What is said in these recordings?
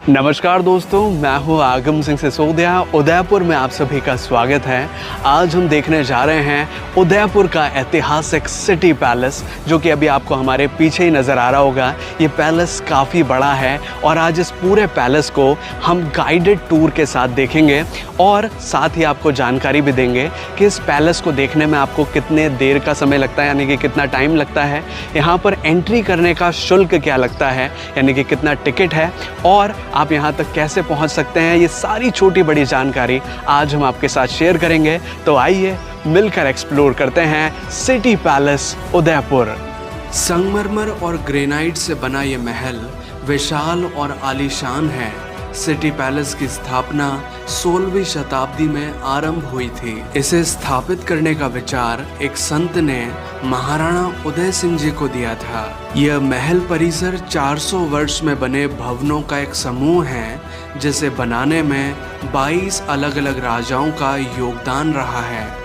नमस्कार दोस्तों, मैं हूं आगम सिंह सिसोदिया। उदयपुर में आप सभी का स्वागत है। आज हम देखने जा रहे हैं उदयपुर का ऐतिहासिक सिटी पैलेस, जो कि अभी आपको हमारे पीछे ही नज़र आ रहा होगा। ये पैलेस काफ़ी बड़ा है और आज इस पूरे पैलेस को हम गाइडेड टूर के साथ देखेंगे और साथ ही आपको जानकारी भी देंगे कि इस पैलेस को देखने में आपको कितने देर का समय लगता है, यानी कि कितना टाइम लगता है। यहाँ पर एंट्री करने का शुल्क क्या लगता है, यानी कि कितना टिकट है, और आप यहाँ तक कैसे पहुँच सकते हैं। ये सारी छोटी बड़ी जानकारी आज हम आपके साथ शेयर करेंगे। तो आइए मिलकर एक्सप्लोर करते हैं सिटी पैलेस उदयपुर। संगमरमर और ग्रेनाइट से बना ये महल विशाल और आलीशान है। सिटी पैलेस की स्थापना 16वीं शताब्दी में आरंभ हुई थी। इसे स्थापित करने का विचार एक संत ने महाराणा उदय सिंह जी को दिया था। यह महल परिसर 400 वर्ष में बने भवनों का एक समूह है, जिसे बनाने में 22 अलग अलग राजाओं का योगदान रहा है।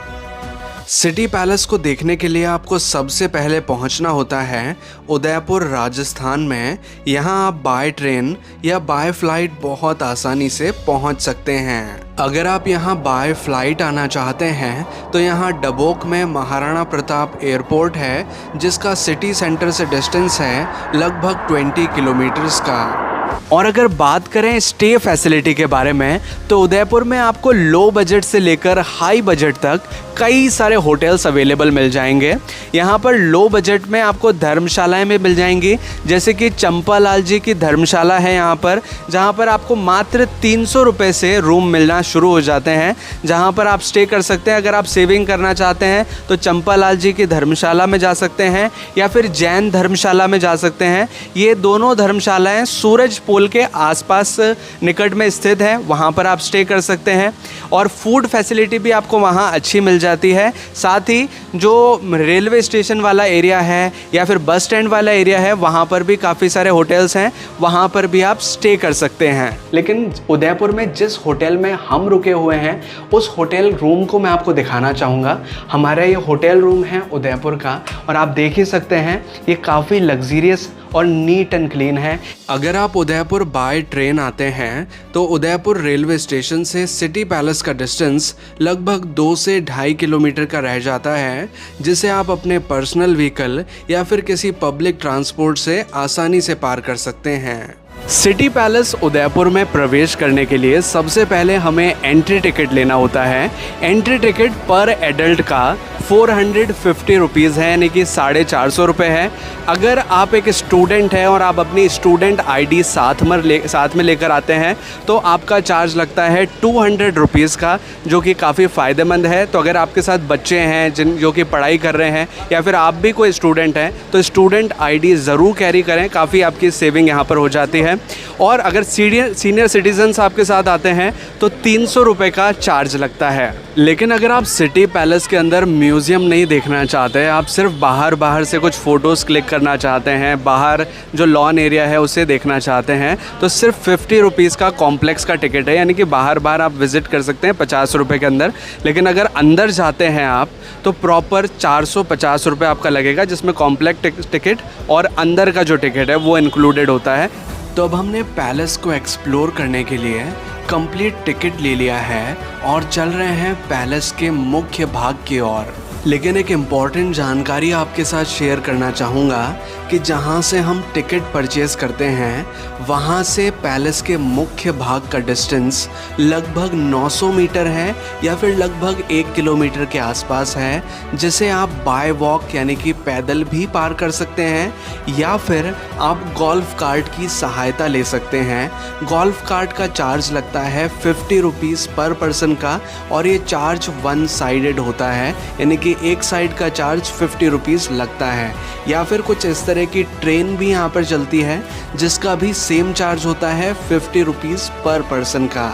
सिटी पैलेस को देखने के लिए आपको सबसे पहले पहुंचना होता है उदयपुर, राजस्थान में। यहां आप बाय ट्रेन या बाय फ्लाइट बहुत आसानी से पहुंच सकते हैं। अगर आप यहां बाय फ्लाइट आना चाहते हैं तो यहां डबोक में महाराणा प्रताप एयरपोर्ट है, जिसका सिटी सेंटर से डिस्टेंस है लगभग 20 किलोमीटर्स का। और अगर बात करें स्टे फैसिलिटी के बारे में, तो उदयपुर में आपको लो बजट से लेकर हाई बजट तक कई सारे होटल्स अवेलेबल मिल जाएंगे। यहाँ पर लो बजट में आपको धर्मशालाएं भी मिल जाएंगी, जैसे कि चंपालाल जी की धर्मशाला है यहाँ पर, जहाँ पर आपको मात्र 300 रुपये से रूम मिलना शुरू हो जाते हैं, जहाँ पर आप स्टे कर सकते हैं। अगर आप सेविंग करना चाहते हैं तो चंपालाल जी की धर्मशाला में जा सकते हैं या फिर जैन धर्मशाला में जा सकते हैं। ये दोनों धर्मशालाएँ सूरज पोल के आसपास निकट में स्थित है, वहाँ पर आप स्टे कर सकते हैं। और फूड फैसिलिटी भी आपको वहाँ अच्छी मिल जाती है। साथ ही जो रेलवे स्टेशन वाला एरिया है या फिर बस स्टैंड वाला एरिया है, वहाँ पर भी काफ़ी सारे होटल्स हैं, वहाँ पर भी आप स्टे कर सकते हैं। लेकिन उदयपुर में जिस होटल में हम रुके हुए हैं, उस होटल रूम को मैं आपको दिखाना चाहूँगा। हमारा ये होटल रूम है उदयपुर का, और आप देख ही सकते हैं ये काफ़ी लग्जीरियस और नीट एंड क्लीन है। अगर आप उदयपुर बाय ट्रेन आते हैं तो उदयपुर रेलवे स्टेशन से सिटी पैलेस का डिस्टेंस लगभग 2 से 2.5 किलोमीटर का रह जाता है, जिसे आप अपने पर्सनल व्हीकल या फिर किसी पब्लिक ट्रांसपोर्ट से आसानी से पार कर सकते हैं। सिटी पैलेस उदयपुर में प्रवेश करने के लिए सबसे पहले हमें एंट्री टिकट लेना होता है। एंट्री टिकट पर एडल्ट का 450 रुपीज़ है, यानी कि 450 रुपये है। अगर आप एक स्टूडेंट हैं और आप अपनी स्टूडेंट आईडी साथ में लेकर आते हैं तो आपका चार्ज लगता है 200 रुपीज़ का, जो कि काफ़ी फ़ायदेमंद है। तो अगर आपके साथ बच्चे हैं जो कि पढ़ाई कर रहे हैं, या फिर आप भी कोई स्टूडेंट हैं, तो स्टूडेंट आईडी ज़रूर कैरी करें, काफ़ी आपकी सेविंग यहाँ पर हो जाती है। और अगर सीनियर सिटीजन्स आपके साथ आते हैं तो 300 रुपये का चार्ज लगता है। लेकिन अगर आप सिटी पैलेस के अंदर म्यूज़ियम नहीं देखना चाहते, आप सिर्फ बाहर से कुछ फ़ोटोज़ क्लिक करना चाहते हैं, बाहर जो लॉन एरिया है उसे देखना चाहते हैं, तो सिर्फ 50 रुपीज़ का कॉम्प्लेक्स का टिकट है, यानी कि बाहर आप विज़िट कर सकते हैं 50 रुपये के अंदर। लेकिन अगर अंदर जाते हैं आप तो प्रॉपर 450 रुपये आपका लगेगा, जिसमें कॉम्प्लेक्स टिकट और अंदर का जो टिकट है वो इंक्लूडेड होता है। तो अब हमने पैलेस को एक्सप्लोर करने के लिए कंप्लीट टिकट ले लिया है और चल रहे हैं पैलेस के मुख्य भाग की ओर। लेकिन एक इम्पॉर्टेंट जानकारी आपके साथ शेयर करना चाहूँगा कि जहाँ से हम टिकट परचेज़ करते हैं, वहाँ से पैलेस के मुख्य भाग का डिस्टेंस लगभग 900 मीटर है या फिर लगभग 1 किलोमीटर के आसपास है, जिसे आप बाय वॉक यानी कि पैदल भी पार कर सकते हैं, या फिर आप गोल्फ कार्ट की सहायता ले सकते हैं। गोल्फ कार्ट का चार्ज लगता है 50 रुपीज़ पर पर्सन का, और ये चार्ज वन साइडेड होता है, यानी कि एक साइड का चार्ज 50 रुपीज़ लगता है। या फिर कुछ इस तरह की ट्रेन भी यहाँ पर चलती है, जिसका भी सेम चार्ज होता है 50 रुपीज़ पर पर्सन का।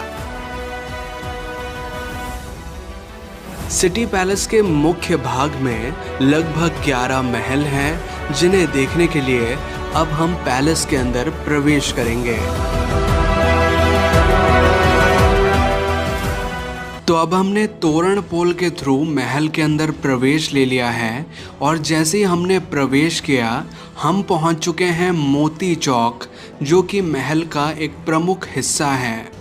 सिटी पैलेस के मुख्य भाग में लगभग 11 महल हैं, जिन्हें देखने के लिए अब हम पैलेस के अंदर प्रवेश करेंगे। तो अब हमने तोरण पोल के थ्रू महल के अंदर प्रवेश ले लिया है और जैसे ही हमने प्रवेश किया हम पहुंच चुके हैं मोती चौक, जो कि महल का एक प्रमुख हिस्सा है।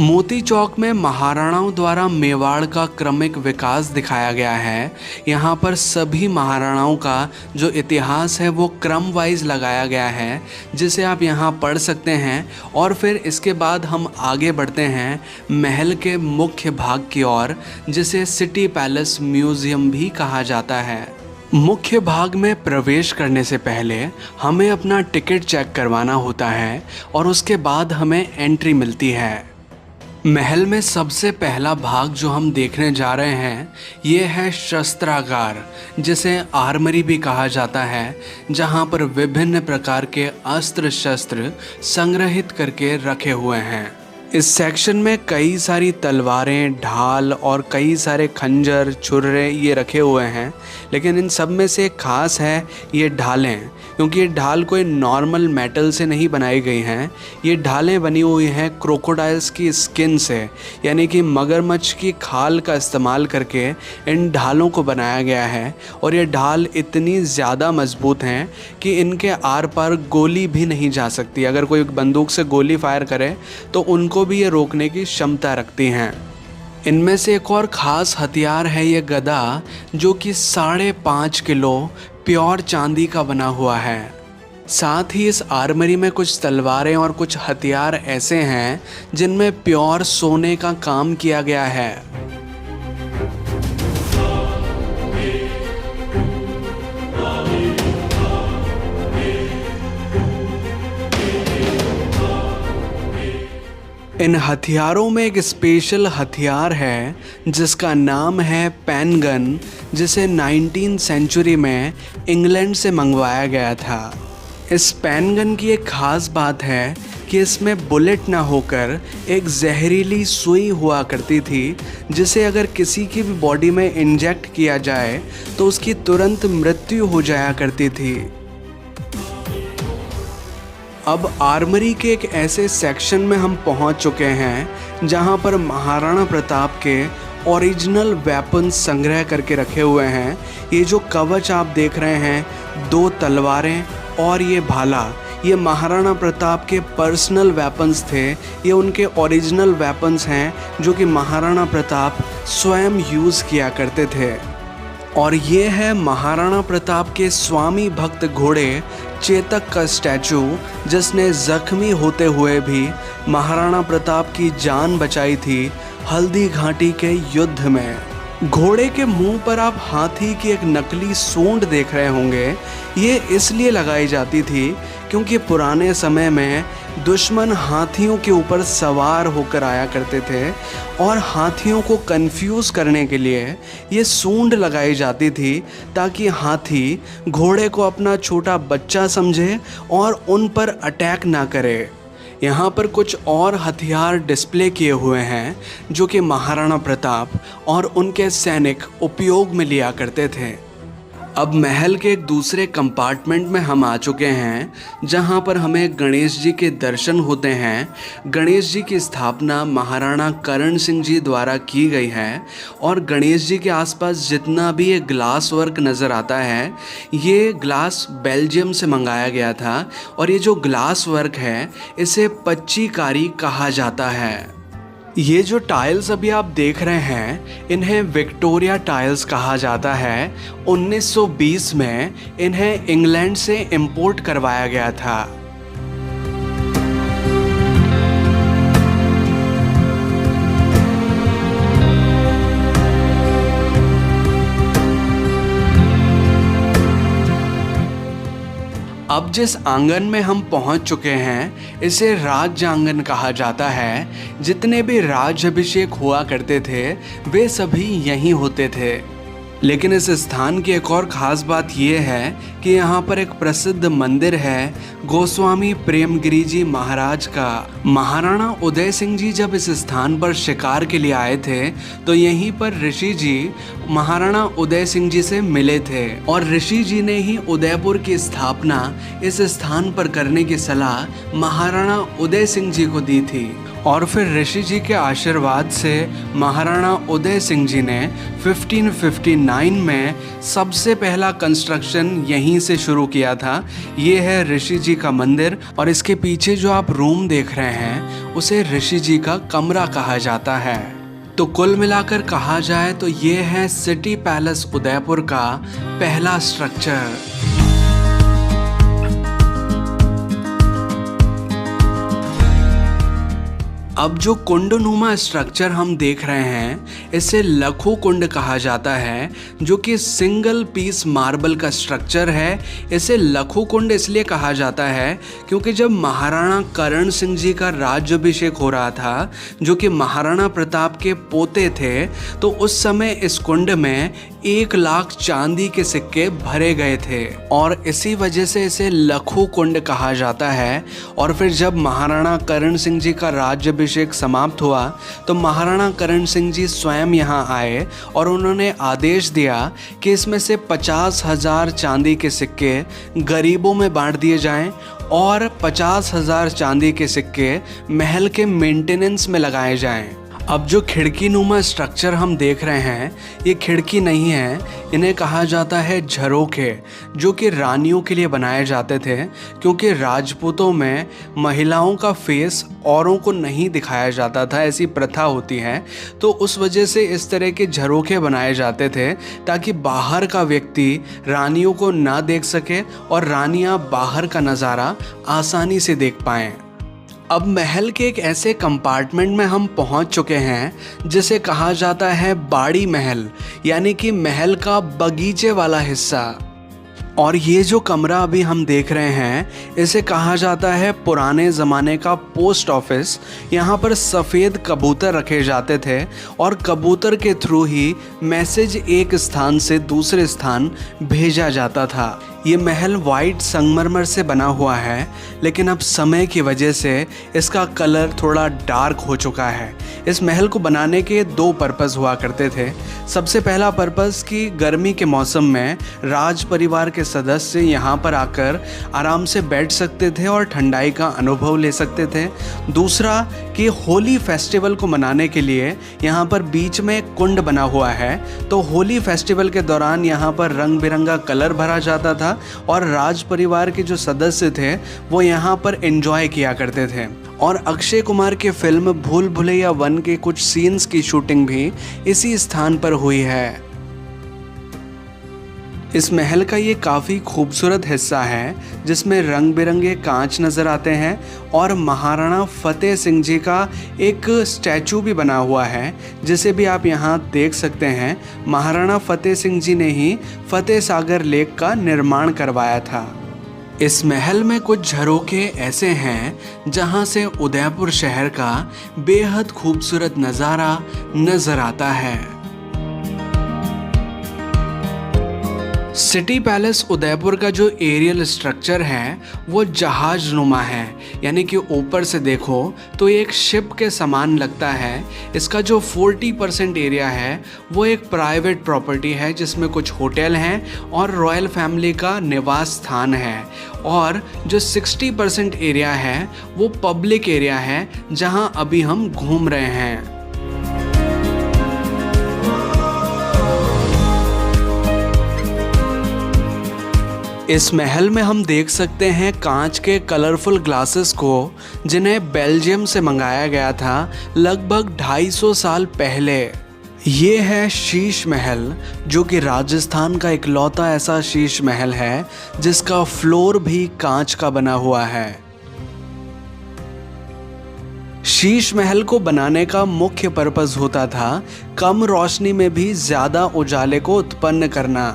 मोती चौक में महाराणाओं द्वारा मेवाड़ का क्रमिक विकास दिखाया गया है। यहाँ पर सभी महाराणाओं का जो इतिहास है वो क्रम वाइज लगाया गया है, जिसे आप यहाँ पढ़ सकते हैं। और फिर इसके बाद हम आगे बढ़ते हैं महल के मुख्य भाग की ओर, जिसे सिटी पैलेस म्यूजियम भी कहा जाता है। मुख्य भाग में प्रवेश करने से पहले हमें अपना टिकट चेक करवाना होता है और उसके बाद हमें एंट्री मिलती है। महल में सबसे पहला भाग जो हम देखने जा रहे हैं ये है शस्त्रागार, जिसे आर्मरी भी कहा जाता है, जहां पर विभिन्न प्रकार के अस्त्र शस्त्र संग्रहित करके रखे हुए हैं। इस सेक्शन में कई सारी तलवारें, ढाल और कई सारे खंजर, छुर्रे ये रखे हुए हैं, लेकिन इन सब में से खास है ये ढालें, क्योंकि ये ढाल कोई नॉर्मल मेटल से नहीं बनाई गई हैं। ये ढालें बनी हुई हैं क्रोकोडाइल्स की स्किन से, यानी कि मगरमच्छ की खाल का इस्तेमाल करके इन ढालों को बनाया गया है। और ये ढाल इतनी ज़्यादा मजबूत हैं कि इनके आर पार गोली भी नहीं जा सकती। अगर कोई बंदूक से गोली फायर करे तो उनको भी ये रोकने की क्षमता रखती हैं। इनमें से एक और ख़ास हथियार है ये गदा, जो कि 5.5 किलो प्योर चांदी का बना हुआ है। साथ ही इस आर्मरी में कुछ तलवारें और कुछ हथियार ऐसे हैं जिनमें प्योर सोने का काम किया गया है। इन हथियारों में एक स्पेशल हथियार है जिसका नाम है पेन गन, जिसे 19वीं सेंचुरी में इंग्लैंड से मंगवाया गया था। इस पेन गन की एक ख़ास बात है कि इसमें बुलेट ना होकर एक जहरीली सुई हुआ करती थी, जिसे अगर किसी की भी बॉडी में इंजेक्ट किया जाए तो उसकी तुरंत मृत्यु हो जाया करती थी। अब आर्मरी के एक ऐसे सेक्शन में हम पहुंच चुके हैं जहां पर महाराणा प्रताप के ओरिजिनल वेपन्स संग्रह करके रखे हुए हैं। ये जो कवच आप देख रहे हैं, 2 तलवारें और ये भाला, ये महाराणा प्रताप के पर्सनल वेपन्स थे। ये उनके ओरिजिनल वेपन्स हैं जो कि महाराणा प्रताप स्वयं यूज़ किया करते थे। और ये है महाराणा प्रताप के स्वामी भक्त घोड़े चेतक का स्टैचू, जिसने जख्मी होते हुए भी महाराणा प्रताप की जान बचाई थी हल्दी घाटी के युद्ध में। घोड़े के मुंह पर आप हाथी की एक नकली सूंड देख रहे होंगे। ये इसलिए लगाई जाती थी क्योंकि पुराने समय में दुश्मन हाथियों के ऊपर सवार होकर आया करते थे और हाथियों को कंफ्यूज करने के लिए ये सूंड लगाई जाती थी, ताकि हाथी घोड़े को अपना छोटा बच्चा समझे और उन पर अटैक ना करे। यहाँ पर कुछ और हथियार डिस्प्ले किए हुए हैं जो कि महाराणा प्रताप और उनके सैनिक उपयोग में लिया करते थे। अब महल के एक दूसरे कंपार्टमेंट में हम आ चुके हैं जहां पर हमें गणेश जी के दर्शन होते हैं। गणेश जी की स्थापना महाराणा करण सिंह जी द्वारा की गई है और गणेश जी के आसपास जितना भी ये ग्लास वर्क नज़र आता है, ये ग्लास बेल्जियम से मंगाया गया था। और ये जो ग्लास वर्क है इसे पच्चीकारी कहा जाता है। ये जो टाइल्स अभी आप देख रहे हैं इन्हें विक्टोरिया टाइल्स कहा जाता है। 1920 में इन्हें इंग्लैंड से इंपोर्ट करवाया गया था। अब जिस आंगन में हम पहुंच चुके हैं इसे राज्य आंगन कहा जाता है। जितने भी राज्य अभिषेक हुआ करते थे वे सभी यहीं होते थे। लेकिन इस स्थान की एक और ख़ास बात यह है कि यहाँ पर एक प्रसिद्ध मंदिर है गोस्वामी प्रेमगिरी जी महाराज का। महाराणा उदय सिंह जी जब इस स्थान पर शिकार के लिए आए थे तो यहीं पर ऋषि जी महाराणा उदय सिंह जी से मिले थे और ऋषि जी ने ही उदयपुर की स्थापना इस स्थान पर करने की सलाह महाराणा उदय सिंह जी को दी थी। और फिर ऋषि जी के आशीर्वाद से महाराणा उदय सिंह जी ने 1559 में सबसे पहला कंस्ट्रक्शन यहीं से शुरू किया था। ये है ऋषि जी का मंदिर और इसके पीछे जो आप रूम देख रहे हैं उसे ऋषि जी का कमरा कहा जाता है। तो कुल मिलाकर कहा जाए तो ये है सिटी पैलेस उदयपुर का पहला स्ट्रक्चर। अब जो कुंडनुमा स्ट्रक्चर हम देख रहे हैं इसे लखू कुंड कहा जाता है, जो कि सिंगल पीस मार्बल का स्ट्रक्चर है। इसे लखू कुंड इसलिए कहा जाता है क्योंकि जब महाराणा करण सिंह जी का राज्याभिषेक हो रहा था, जो कि महाराणा प्रताप के पोते थे, तो उस समय इस कुंड में 1 लाख चांदी के सिक्के भरे गए थे और इसी वजह से इसे लखू कुंड कहा जाता है। और फिर जब महाराणा करण सिंह जी का राज्याभिषेक समाप्त हुआ तो महाराणा करण सिंह जी स्वयं यहाँ आए और उन्होंने आदेश दिया कि इसमें से 50,000 चांदी के सिक्के गरीबों में बांट दिए जाएं और 50,000 चांदी के सिक्के महल के मेंटेनेंस में लगाए जाएं। अब जो खिड़की नुमा स्ट्रक्चर हम देख रहे हैं ये खिड़की नहीं है, इन्हें कहा जाता है झरोखे, जो कि रानियों के लिए बनाए जाते थे क्योंकि राजपूतों में महिलाओं का फेस औरों को नहीं दिखाया जाता था, ऐसी प्रथा होती है। तो उस वजह से इस तरह के झरोखे बनाए जाते थे ताकि बाहर का व्यक्ति रानियों को ना देख सके और रानियां बाहर का नज़ारा आसानी से देख पाएं। अब महल के एक ऐसे कंपार्टमेंट में हम पहुंच चुके हैं जिसे कहा जाता है बाड़ी महल, यानी कि महल का बगीचे वाला हिस्सा। और ये जो कमरा अभी हम देख रहे हैं इसे कहा जाता है पुराने ज़माने का पोस्ट ऑफिस। यहाँ पर सफ़ेद कबूतर रखे जाते थे और कबूतर के थ्रू ही मैसेज एक स्थान से दूसरे स्थान भेजा जाता था। ये महल वाइट संगमरमर से बना हुआ है, लेकिन अब समय की वजह से इसका कलर थोड़ा डार्क हो चुका है। इस महल को बनाने के 2 पर्पस हुआ करते थे। सबसे पहला पर्पस कि गर्मी के मौसम में राज परिवार के सदस्य यहाँ पर आकर आराम से बैठ सकते थे और ठंडाई का अनुभव ले सकते थे। दूसरा कि होली फेस्टिवल को मनाने के लिए यहाँ पर बीच में एक कुंड बना हुआ है, तो होली फेस्टिवल के दौरान यहाँ पर रंग बिरंगा कलर भरा जाता था और राज परिवार के जो सदस्य थे वो यहाँ पर एंजॉय किया करते थे। और अक्षय कुमार के फिल्म भूल भुलैया 1 के कुछ सीन्स की शूटिंग भी इसी स्थान पर हुई है। इस महल का ये काफ़ी खूबसूरत हिस्सा है जिसमें रंग बिरंगे कांच नज़र आते हैं और महाराणा फतेह सिंह जी का एक स्टैचू भी बना हुआ है, जिसे भी आप यहाँ देख सकते हैं। महाराणा फतेह सिंह जी ने ही फतेह सागर लेक का निर्माण करवाया था। इस महल में कुछ झरोखे ऐसे हैं जहाँ से उदयपुर शहर का बेहद खूबसूरत नज़ारा नज़र आता है। सिटी पैलेस उदयपुर का जो एरियल स्ट्रक्चर है वो जहाज नुमा है, यानी कि ऊपर से देखो तो एक शिप के समान लगता है। इसका जो 40% एरिया है वो एक प्राइवेट प्रॉपर्टी है जिसमें कुछ होटल हैं और रॉयल फैमिली का निवास स्थान है, और जो 60% एरिया है वो पब्लिक एरिया है जहां अभी हम घूम रहे हैं। इस महल में हम देख सकते हैं कांच के कलरफुल ग्लासेस को, जिन्हें बेल्जियम से मंगाया गया था लगभग 250 साल पहले। ये है शीश महल, जो कि राजस्थान का इकलौता ऐसा शीश महल है जिसका फ्लोर भी कांच का बना हुआ है। शीश महल को बनाने का मुख्य पर्पस होता था कम रोशनी में भी ज़्यादा उजाले को उत्पन्न करना।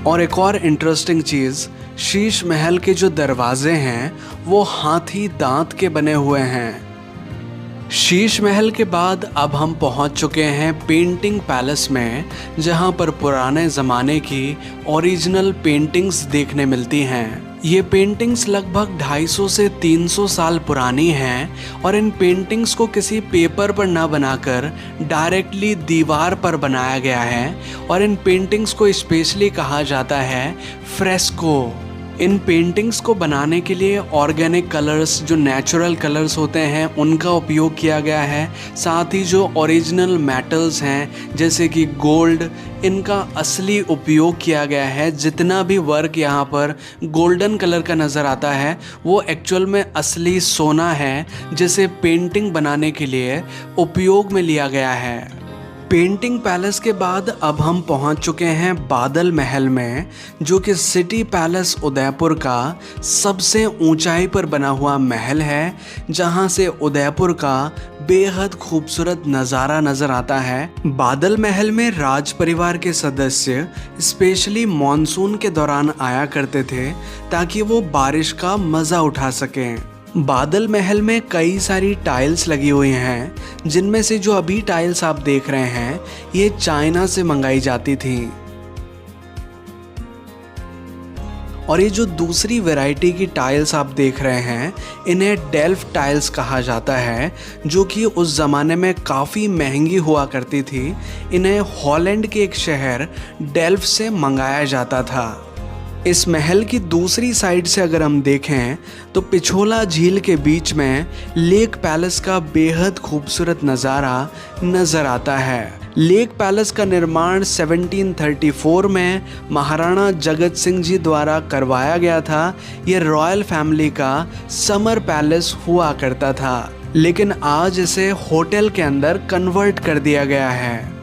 और एक और इंटरेस्टिंग चीज़ शीश महल के जो दरवाजे हैं वो हाथी दांत के बने हुए हैं। शीश महल के बाद अब हम पहुंच चुके हैं पेंटिंग पैलेस में, जहां पर पुराने ज़माने की ओरिजिनल पेंटिंग्स देखने मिलती हैं। ये पेंटिंग्स लगभग 250 से 300 साल पुरानी हैं और इन पेंटिंग्स को किसी पेपर पर ना बनाकर डायरेक्टली दीवार पर बनाया गया है और इन पेंटिंग्स को स्पेशली कहा जाता है फ्रेस्को। इन पेंटिंग्स को बनाने के लिए ऑर्गेनिक कलर्स, जो नेचुरल कलर्स होते हैं, उनका उपयोग किया गया है। साथ ही जो ओरिजिनल मेटल्स हैं जैसे कि गोल्ड, इनका असली उपयोग किया गया है। जितना भी वर्क यहाँ पर गोल्डन कलर का नज़र आता है वो एक्चुअल में असली सोना है, जिसे पेंटिंग बनाने के लिए उपयोग में लिया गया है। पेंटिंग पैलेस के बाद अब हम पहुंच चुके हैं बादल महल में, जो कि सिटी पैलेस उदयपुर का सबसे ऊंचाई पर बना हुआ महल है, जहां से उदयपुर का बेहद खूबसूरत नज़ारा नज़र आता है। बादल महल में राज परिवार के सदस्य स्पेशली मॉनसून के दौरान आया करते थे ताकि वो बारिश का मज़ा उठा सकें। बादल महल में कई सारी टाइल्स लगी हुई हैं, जिनमें से जो अभी टाइल्स आप देख रहे हैं ये चाइना से मंगाई जाती थी। और ये जो दूसरी वैरायटी की टाइल्स आप देख रहे हैं इन्हें डेल्फ टाइल्स कहा जाता है, जो कि उस ज़माने में काफ़ी महंगी हुआ करती थी। इन्हें हॉलैंड के एक शहर डेल्फ से मंगाया जाता था। इस महल की दूसरी साइड से अगर हम देखें तो पिछोला झील के बीच में लेक पैलेस का बेहद खूबसूरत नज़ारा नज़र आता है। लेक पैलेस का निर्माण 1734 में महाराणा जगत सिंह जी द्वारा करवाया गया था। ये रॉयल फैमिली का समर पैलेस हुआ करता था, लेकिन आज इसे होटल के अंदर कन्वर्ट कर दिया गया है।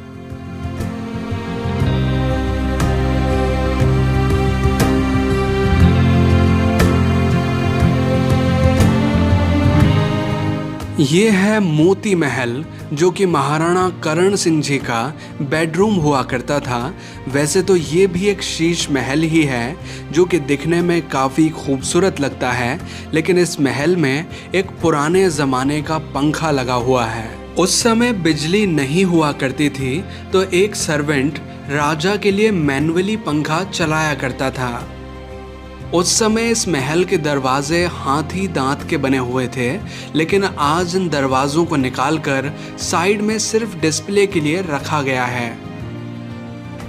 ये है मोती महल, जो कि महाराणा करण सिंह जी का बेडरूम हुआ करता था। वैसे तो ये भी एक शीश महल ही है, जो कि दिखने में काफ़ी खूबसूरत लगता है, लेकिन इस महल में एक पुराने ज़माने का पंखा लगा हुआ है। उस समय बिजली नहीं हुआ करती थी, तो एक सर्वेंट राजा के लिए मैनुअली पंखा चलाया करता था। उस समय इस महल के दरवाजे हाथी दांत के बने हुए थे, लेकिन आज इन दरवाज़ों को निकालकर साइड में सिर्फ डिस्प्ले के लिए रखा गया है।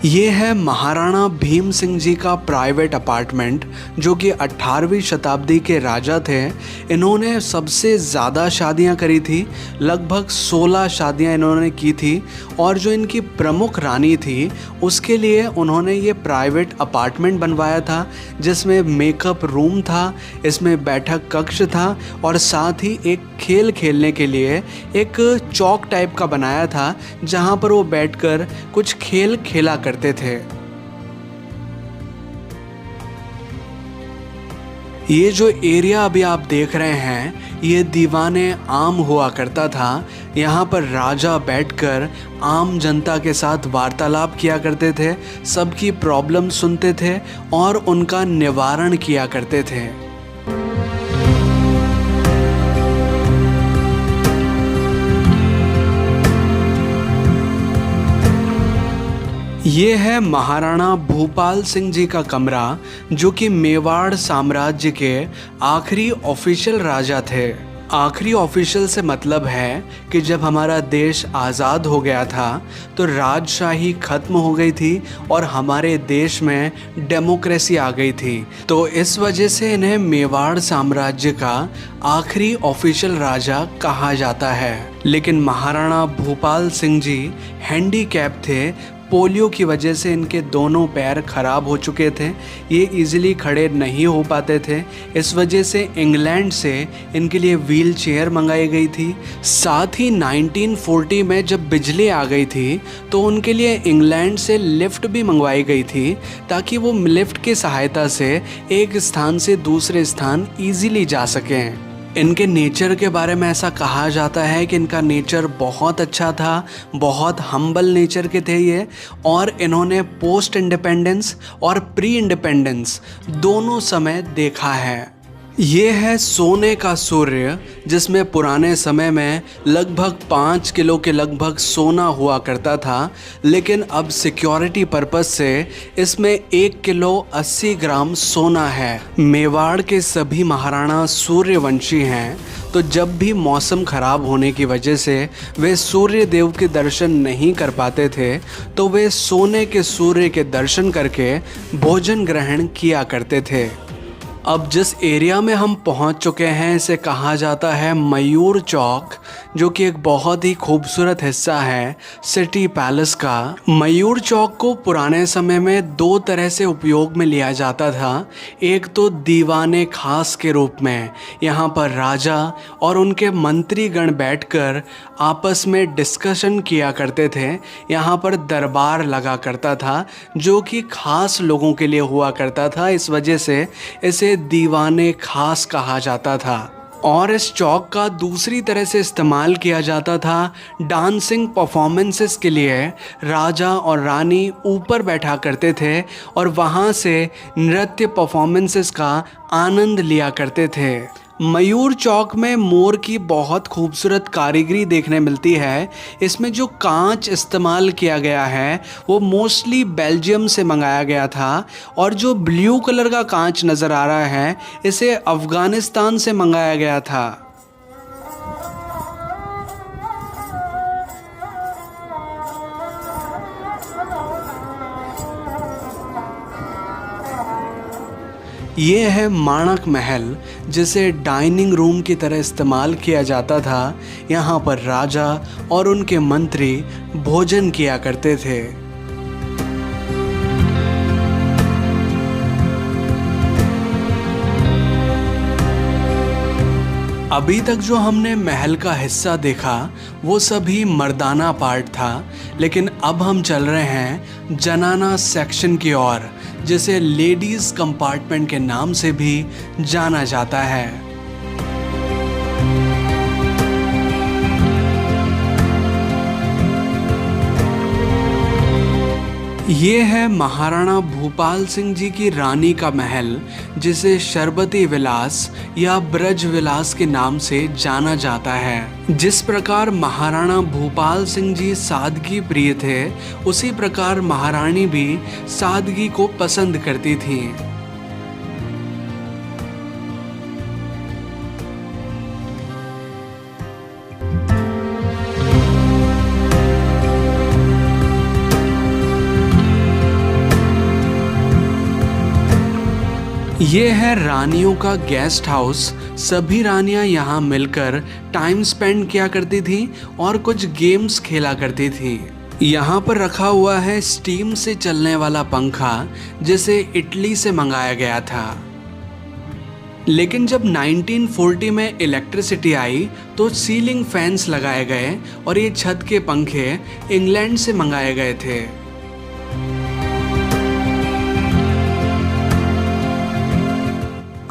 ये है महाराणा भीम सिंह जी का प्राइवेट अपार्टमेंट, जो कि 18वीं शताब्दी के राजा थे। इन्होंने सबसे ज़्यादा शादियां करी थी, लगभग 16 शादियां इन्होंने की थी। और जो इनकी प्रमुख रानी थी उसके लिए उन्होंने ये प्राइवेट अपार्टमेंट बनवाया था, जिसमें मेकअप रूम था, इसमें बैठक कक्ष था और साथ ही एक खेल खेलने के लिए एक चौक टाइप का बनाया था, जहाँ पर वो बैठकर कुछ खेल खेला करते थे। ये जो एरिया अभी आप देख रहे हैं ये दीवाने आम हुआ करता था। यहाँ पर राजा बैठकर आम जनता के साथ वार्तालाप किया करते थे, सबकी प्रॉब्लम सुनते थे और उनका निवारण किया करते थे। ये है महाराणा भूपाल सिंह जी का कमरा, जो कि मेवाड़ साम्राज्य के आखिरी ऑफिशियल राजा थे। आखिरी ऑफिशियल से मतलब है कि जब हमारा देश आज़ाद हो गया था तो राजशाही खत्म हो गई थी और हमारे देश में डेमोक्रेसी आ गई थी। तो इस वजह से इन्हें मेवाड़ साम्राज्य का आखिरी ऑफिशियल राजा कहा जाता है। लेकिन महाराणा भूपाल सिंह जी हैंडीकैप थे, पोलियो की वजह से इनके दोनों पैर खराब हो चुके थे, ये इजीली खड़े नहीं हो पाते थे। इस वजह से इंग्लैंड से इनके लिए व्हील चेयर मंगाई गई थी। साथ ही 1940 में जब बिजली आ गई थी तो उनके लिए इंग्लैंड से लिफ्ट भी मंगवाई गई थी, ताकि वो लिफ्ट की सहायता से एक स्थान से दूसरे स्थान इजीली जा सकें। इनके नेचर के बारे में ऐसा कहा जाता है कि इनका नेचर बहुत अच्छा था, बहुत हम्बल नेचर के थे ये, और इन्होंने पोस्ट इंडिपेंडेंस और प्री इंडिपेंडेंस दोनों समय देखा है। ये है सोने का सूर्य, जिसमें पुराने समय में लगभग 5 किलो के लगभग सोना हुआ करता था, लेकिन अब सिक्योरिटी पर्पस से इसमें 1 किलो 80 ग्राम सोना है। मेवाड़ के सभी महाराणा सूर्यवंशी हैं, तो जब भी मौसम खराब होने की वजह से वे सूर्य देव के दर्शन नहीं कर पाते थे, तो वे सोने के सूर्य के दर्शन करके भोजन ग्रहण किया करते थे। अब जिस एरिया में हम पहुंच चुके हैं इसे कहा जाता है मयूर चौक, जो कि एक बहुत ही खूबसूरत हिस्सा है सिटी पैलेस का। मयूर चौक को पुराने समय में 2 तरह से उपयोग में लिया जाता था। एक तो दीवाने खास के रूप में, यहाँ पर राजा और उनके मंत्रीगण बैठकर आपस में डिस्कशन किया करते थे। यहाँ पर दरबार लगा करता था जो कि खास लोगों के लिए हुआ करता था, इस वजह से इसे दीवाने खास कहा जाता था। और इस चौक का दूसरी तरह से इस्तेमाल किया जाता था डांसिंग परफॉर्मेंसेस के लिए। राजा और रानी ऊपर बैठा करते थे और वहाँ से नृत्य परफॉर्मेंसेस का आनंद लिया करते थे। मयूर चौक में मोर की बहुत खूबसूरत कारीगरी देखने मिलती है। इसमें जो कांच इस्तेमाल किया गया है वो मोस्टली बेल्जियम से मंगाया गया था, और जो ब्लू कलर का कांच नज़र आ रहा है इसे अफ़गानिस्तान से मंगाया गया था। ये है माणक महल, जिसे डाइनिंग रूम की तरह इस्तेमाल किया जाता था। यहाँ पर राजा और उनके मंत्री भोजन किया करते थे। अभी तक जो हमने महल का हिस्सा देखा वो सभी मर्दाना पार्ट था, लेकिन अब हम चल रहे हैं जनाना सेक्शन की ओर, जिसे लेडीज कंपार्टमेंट के नाम से भी जाना जाता है। ये है महाराणा भूपाल सिंह जी की रानी का महल, जिसे शरबती विलास या ब्रज विलास के नाम से जाना जाता है। जिस प्रकार महाराणा भूपाल सिंह जी सादगी प्रिय थे, उसी प्रकार महारानी भी सादगी को पसंद करती थीं। ये है रानियों का गेस्ट हाउस। सभी रानियां यहाँ मिलकर टाइम स्पेंड किया करती थी और कुछ गेम्स खेला करती थी। यहाँ पर रखा हुआ है स्टीम से चलने वाला पंखा, जिसे इटली से मंगाया गया था। लेकिन जब 1940 में इलेक्ट्रिसिटी आई तो सीलिंग फैंस लगाए गए और ये छत के पंखे इंग्लैंड से मंगाए गए थे।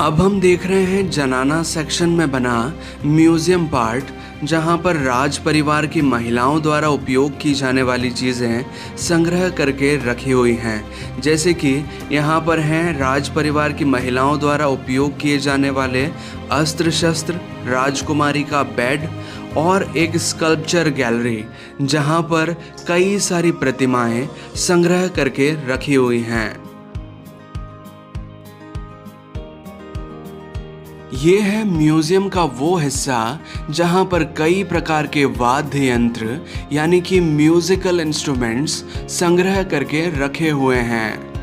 अब हम देख रहे हैं जनाना सेक्शन में बना म्यूजियम पार्ट, जहां पर राज परिवार की महिलाओं द्वारा उपयोग की जाने वाली चीज़ें संग्रह करके रखी हुई हैं। जैसे कि यहां पर हैं राज परिवार की महिलाओं द्वारा उपयोग किए जाने वाले अस्त्र शस्त्र, राजकुमारी का बेड और एक स्कल्पचर गैलरी, जहां पर कई सारी प्रतिमाएं संग्रह करके रखी हुई हैं। ये है म्यूजियम का वो हिस्सा जहां पर कई प्रकार के वाद्य यंत्र यानी कि म्यूजिकल इंस्ट्रूमेंट्स संग्रह करके रखे हुए हैं।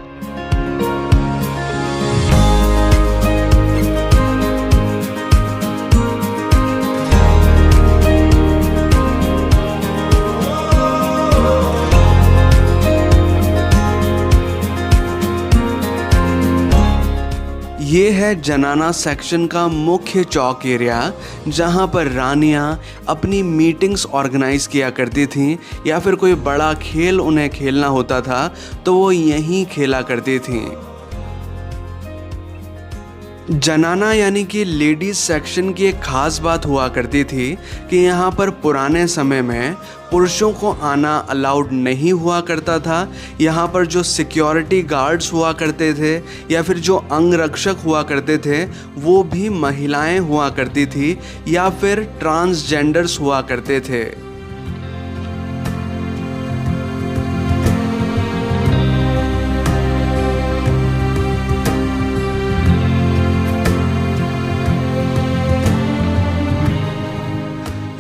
ये है जनाना सेक्शन का मुख्य चौक एरिया, जहाँ पर रानियाँ अपनी मीटिंग्स ऑर्गेनाइज किया करती थीं या फिर कोई बड़ा खेल उन्हें खेलना होता था तो वो यहीं खेला करती थीं। जनाना यानी कि लेडीज सेक्शन की एक खास बात हुआ करती थी कि यहाँ पर पुराने समय में पुरुषों को आना अलाउड नहीं हुआ करता था। यहाँ पर जो सिक्योरिटी गार्ड्स हुआ करते थे या फिर जो अंगरक्षक हुआ करते थे वो भी महिलाएं हुआ करती थी या फिर ट्रांसजेंडर्स हुआ करते थे।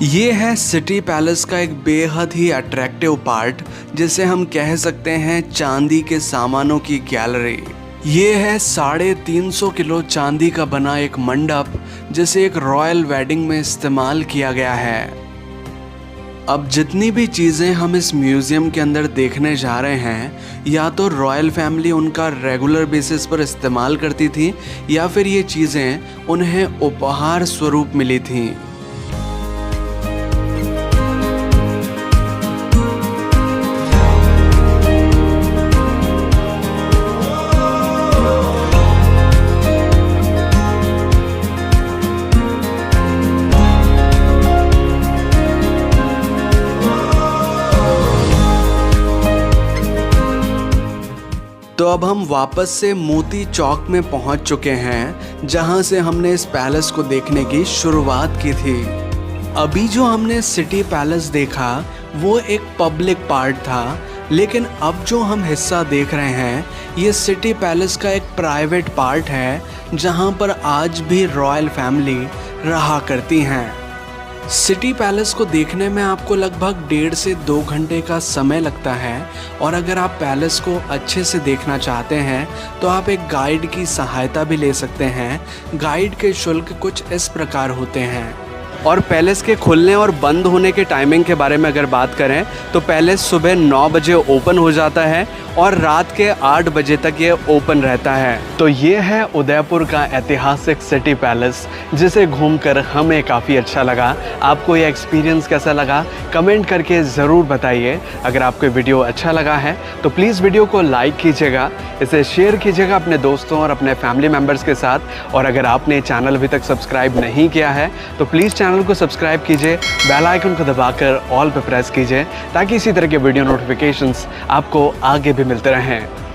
ये है सिटी पैलेस का एक बेहद ही अट्रैक्टिव पार्ट, जिसे हम कह सकते हैं चांदी के सामानों की गैलरी। ये है 350 किलो चांदी का बना एक मंडप, जिसे एक रॉयल वेडिंग में इस्तेमाल किया गया है। अब जितनी भी चीज़ें हम इस म्यूज़ियम के अंदर देखने जा रहे हैं, या तो रॉयल फैमिली उनका रेगुलर बेसिस पर इस्तेमाल करती थी या फिर ये चीज़ें उन्हें उपहार स्वरूप मिली थीं। तो अब हम वापस से मोती चौक में पहुंच चुके हैं, जहां से हमने इस पैलेस को देखने की शुरुआत की थी। अभी जो हमने सिटी पैलेस देखा वो एक पब्लिक पार्ट था, लेकिन अब जो हम हिस्सा देख रहे हैं ये सिटी पैलेस का एक प्राइवेट पार्ट है, जहां पर आज भी रॉयल फैमिली रहा करती हैं। सिटी पैलेस को देखने में आपको लगभग 1.5 से 2 घंटे का समय लगता है, और अगर आप पैलेस को अच्छे से देखना चाहते हैं तो आप एक गाइड की सहायता भी ले सकते हैं। गाइड के शुल्क कुछ इस प्रकार होते हैं। और पैलेस के खुलने और बंद होने के टाइमिंग के बारे में अगर बात करें तो पैलेस सुबह 9 बजे ओपन हो जाता है और रात के 8 बजे तक ये ओपन रहता है। तो ये है उदयपुर का ऐतिहासिक सिटी पैलेस, जिसे घूमकर हमें काफ़ी अच्छा लगा। आपको ये एक्सपीरियंस कैसा लगा कमेंट करके ज़रूर बताइए। अगर आपको वीडियो अच्छा लगा है तो प्लीज़ वीडियो को लाइक कीजिएगा, इसे शेयर कीजिएगा अपने दोस्तों और अपने फैमिली मेम्बर्स के साथ। और अगर आपने चैनल अभी तक सब्सक्राइब नहीं किया है तो प्लीज़ चैनल को सब्सक्राइब कीजिए, बेल आइकन को दबाकर ऑल पे प्रेस कीजिए, ताकि इसी तरह के वीडियो नोटिफिकेशंस आपको आगे भी मिलते रहें।